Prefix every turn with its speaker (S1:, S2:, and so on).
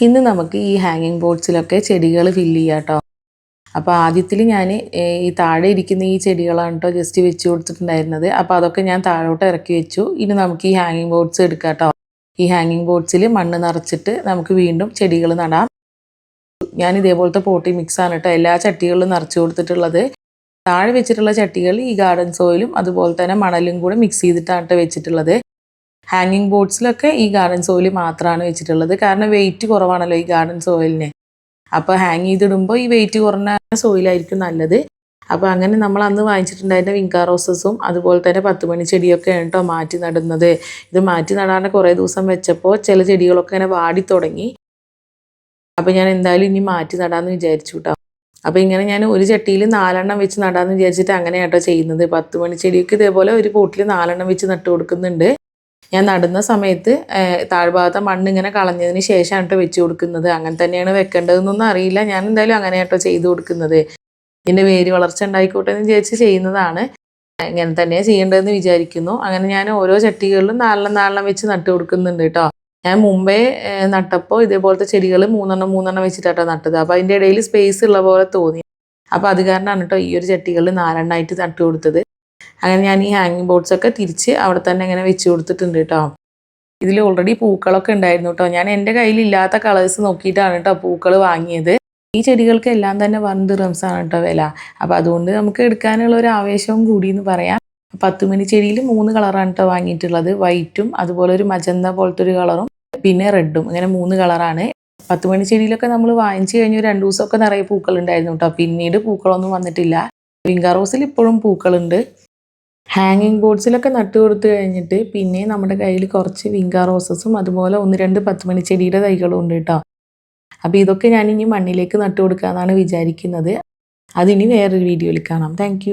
S1: ഇന്ന് നമുക്ക് ഈ ഹാങ്ങിങ് ബോർഡ്സിലൊക്കെ ചെടികൾ ഫില്ല് ചെയ്യാം കേട്ടോ. അപ്പോൾ ആദ്യത്തിൽ ഞാൻ ഈ താഴെ ഇരിക്കുന്ന ഈ ചെടികളാണ് കേട്ടോ ജസ്റ്റ് വെച്ച് കൊടുത്തിട്ടുണ്ടായിരുന്നത്. അപ്പോൾ അതൊക്കെ ഞാൻ താഴോട്ട് ഇറക്കി വെച്ചു. ഇനി നമുക്ക് ഈ ഹാങ്ങിങ് ബോർഡ്സ് എടുക്കാം കേട്ടോ. ഈ ഹാങ്ങിങ് ബോർഡ്സിൽ മണ്ണ് നിറച്ചിട്ട് നമുക്ക് വീണ്ടും ചെടികൾ നടാം. ഞാൻ ഇതേപോലത്തെ പോട്ടി മിക്സാണ് കേട്ടോ എല്ലാ ചട്ടികളിലും നിറച്ച് കൊടുത്തിട്ടുള്ളത്. താഴെ വെച്ചിട്ടുള്ള ചട്ടികൾ ഈ ഗാർഡൻ സോയിലും അതുപോലെ തന്നെ മണലും കൂടെ മിക്സ് ചെയ്തിട്ടാണ് കേട്ടോ വെച്ചിട്ടുള്ളത്. ഹാങ്ങിങ് ബോർഡ്സിലൊക്കെ ഈ ഗാർഡൻ സോയിൽ മാത്രമാണ് വെച്ചിട്ടുള്ളത്. കാരണം വെയിറ്റ് കുറവാണല്ലോ ഈ ഗാർഡൻ സോയിലിന്. അപ്പോൾ ഹാങ് ചെയ്തിടുമ്പോൾ ഈ വെയിറ്റ് കുറഞ്ഞ സോയിലായിരിക്കും നല്ലത്. അപ്പോൾ അങ്ങനെ നമ്മൾ അന്ന് വാങ്ങിച്ചിട്ടുണ്ടായിരുന്ന വിങ്കാ റോസസും അതുപോലെ തന്നെ 10 മണി ചെടിയൊക്കെയാണ് കേട്ടോ മാറ്റി നടുന്നത്. ഇത് മാറ്റി നടാണ്ട് കുറേ ദിവസം വെച്ചപ്പോൾ ചില ചെടികളൊക്കെ ഇങ്ങനെ വാടി തുടങ്ങി. അപ്പോൾ ഞാൻ എന്തായാലും ഇനി മാറ്റി നടാമെന്ന് വിചാരിച്ചു കേട്ടോ. അപ്പോൾ ഇങ്ങനെ ഞാൻ ഒരു ചട്ടിയിൽ 4 എണ്ണം വെച്ച് നടാമെന്ന് വിചാരിച്ചിട്ട് അങ്ങനെയാണ് കേട്ടോ ചെയ്യുന്നത്. 10 മണി ചെടിയൊക്കെ ഇതേപോലെ ഒരു പോട്ടിൽ 4 എണ്ണം വെച്ച് നട്ട് കൊടുക്കുന്നുണ്ട്. ഞാൻ നടുന്ന സമയത്ത് താഴ്ഭാഗത്തെ മണ്ണ് ഇങ്ങനെ കളഞ്ഞതിന് ശേഷമാണ് കേട്ടോ വെച്ച് കൊടുക്കുന്നത്. അങ്ങനെ തന്നെയാണ് വെക്കേണ്ടതെന്നൊന്നും അറിയില്ല. ഞാൻ എന്തായാലും അങ്ങനെ കേട്ടോ ചെയ്ത് കൊടുക്കുന്നത്. ഇതിൻ്റെ വേര് വളർച്ച ഉണ്ടായിക്കോട്ടെ എന്ന് വിചാരിച്ച് ചെയ്യുന്നതാണ്. ഇങ്ങനെ തന്നെയാണ് ചെയ്യേണ്ടതെന്ന് വിചാരിക്കുന്നു. അങ്ങനെ ഞാൻ ഓരോ ചട്ടികളിലും 4 എണ്ണം വെച്ച് നട്ട് കൊടുക്കുന്നുണ്ട് കേട്ടോ. ഞാൻ മുമ്പേ നട്ടപ്പോൾ ഇതേപോലത്തെ ചെടികൾ 3 എണ്ണം വെച്ചിട്ടാട്ടോ നട്ടത്. അപ്പോൾ അതിൻ്റെ ഇടയിൽ സ്പേസ് ഉള്ള പോലെ തോന്നി. അപ്പോൾ അത് കാരണമാണ് കേട്ടോ ഈ ഒരു ചട്ടികളിൽ 4 എണ്ണമായിട്ട് നട്ട് കൊടുത്തത്. അങ്ങനെ ഞാൻ ഈ ഹാങ്ങിങ് ബോർഡ്സൊക്കെ തിരിച്ച് അവിടെ തന്നെ ഇങ്ങനെ വെച്ച് കൊടുത്തിട്ടുണ്ട് കേട്ടോ. ഇതിൽ ഓൾറെഡി പൂക്കളൊക്കെ ഉണ്ടായിരുന്നു കേട്ടോ. ഞാൻ എൻ്റെ കയ്യിലില്ലാത്ത കളേഴ്സ് നോക്കിയിട്ടാണ് കേട്ടോ പൂക്കൾ വാങ്ങിയത്. ഈ ചെടികൾക്ക് എല്ലാം തന്നെ 1 ദിർഹംസാണ് കേട്ടോ വില. അപ്പോൾ അതുകൊണ്ട് നമുക്ക് എടുക്കാനുള്ള ഒരു ആവേശവും കൂടി എന്ന് പറയാം. 10 മണി ചെടിയിൽ 3 കളറാണ് കേട്ടോ വാങ്ങിയിട്ടുള്ളത്. വൈറ്റും അതുപോലെ ഒരു മജന്ത പോലത്തെ ഒരു കളറും പിന്നെ റെഡും. ഇങ്ങനെ 3 കളറാണ്. 10 മണി ചെടിയിലൊക്കെ നമ്മൾ വാങ്ങിച്ച് കഴിഞ്ഞ് 2 ദിവസമൊക്കെ നിറയെ പൂക്കൾ ഉണ്ടായിരുന്നു കേട്ടോ. പിന്നീട് പൂക്കളൊന്നും വന്നിട്ടില്ല. വിങ്കാ റോസിൽ ഇപ്പോഴും പൂക്കളുണ്ട്. ഹാങ്ങിങ് ബോർഡ്സിലൊക്കെ നട്ട് കൊടുത്തു കഴിഞ്ഞിട്ട് പിന്നെ നമ്മുടെ കയ്യിൽ കുറച്ച് വിങ്കാ റോസസും അതുപോലെ 1-2 10 മണി ചെടിയുടെ തൈകളും ഉണ്ട് കേട്ടോ. അപ്പോൾ ഇതൊക്കെ ഞാനിനി മണ്ണിലേക്ക് നട്ട് കൊടുക്കാമെന്നാണ് വിചാരിക്കുന്നത്. അതിനി വേറൊരു വീഡിയോയിൽ കാണാം. താങ്ക്